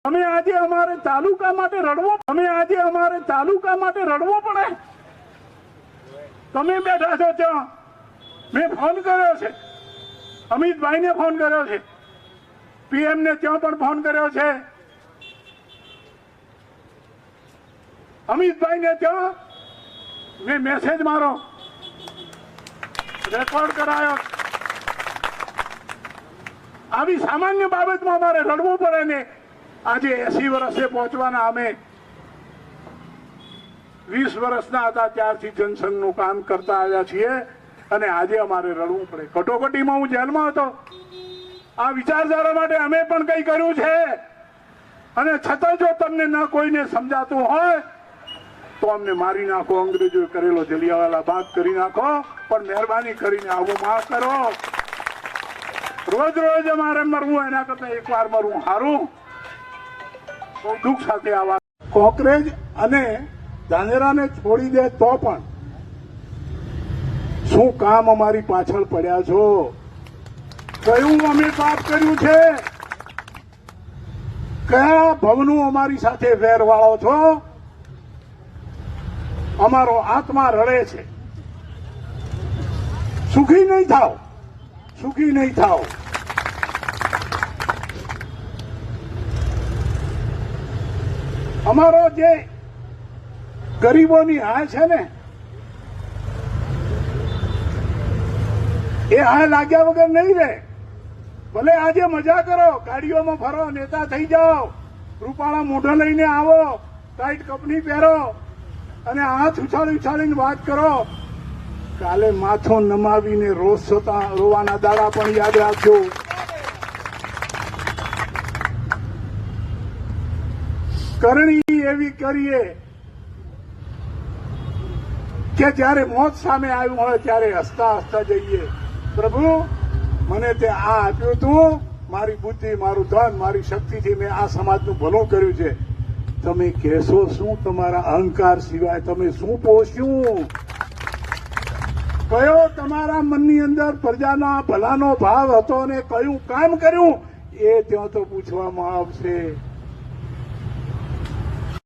અમે આજે અમારે તાલુકા માટે રડવો પડે। તમે બેઠા છો ત્યાં, મેં ફોન કર્યો છે, અમિતભાઈને ફોન કર્યો છે, પીએમ ને ત્યાં પણ ફોન કર્યો છે, અમિતભાઈને ત્યાં મેં મેસેજ મારો રેકોર્ડ કરાયો। આવી સામાન્ય બાબતમાં અમારે રડવું પડે ને આજે 80 વર્ષે પહોંચવાના અમે 20 વર્ષના હતા ત્યારથી જનસંઘનું કામ કરતા આવ્યા છીએ અને આજે અમારે રડવું પડે। કટોકટીમાં હું જેલમાં હતો, આ વિચારધારા માટે અમે પણ કંઈ કર્યું છે અને છતાં જો તમને ન કોઈને સમજાતું હોય તો અમને મારી નાખો, અંગ્રેજોએ કરેલો જલિયાવાલા બાગ કરી નાખો, પણ મહેરબાની કરીને આવું માફ કરો। રોજ રોજ અમારે મરવું એના કરતા એકવાર મરવું સારું। બહુ દુઃખ સાથે આ વાત, કોકરેજ અને ધાનેરાને છોડી દે તો પણ શું કામ અમારી પાછળ પડ્યા છો? કયું અમે પાપ કર્યું છે? કયા ભવનું અમારી સાથે વેર વાળો છો? અમારો આત્મા રડે છે। સુખી નહીં થાવ, સુખી નહીં થાવ। અમારો જે ગરીબોની હાય છે ને, એ હાય લાગ્યા વગર નહીં રહે। ભલે આજે મજા કરો, ગાડીઓમાં ફરો, નેતા થઈ જાઓ, રૂપાળા મોઢા લઈને આવો, ટાઈટ કપની પહેરો અને હાથ ઉછાળી ઉછાળીને વાત કરો, કાલે માથું નમાવીને રોવાના દાડા પણ યાદ રાખજો। કરણી એવી કરીએ કે જયારે મોત સામે આવ્યું હોય ત્યારે હસતા હસતા જઈએ, પ્રભુ મને તે આ આપ્યું તું, મારી બુદ્ધિ, મારું ધન, મારી શક્તિથી મેં આ સમાજનું ભલું કર્યું છે। તમે કહેશો શું? તમારા અહંકાર સિવાય તમે શું પોષ્યું? કયો તમારા મનની અંદર પ્રજાના ભલાનો ભાવ હતો અને કયું કામ કર્યું એ ત્યાં તો પૂછવામાં આવશે।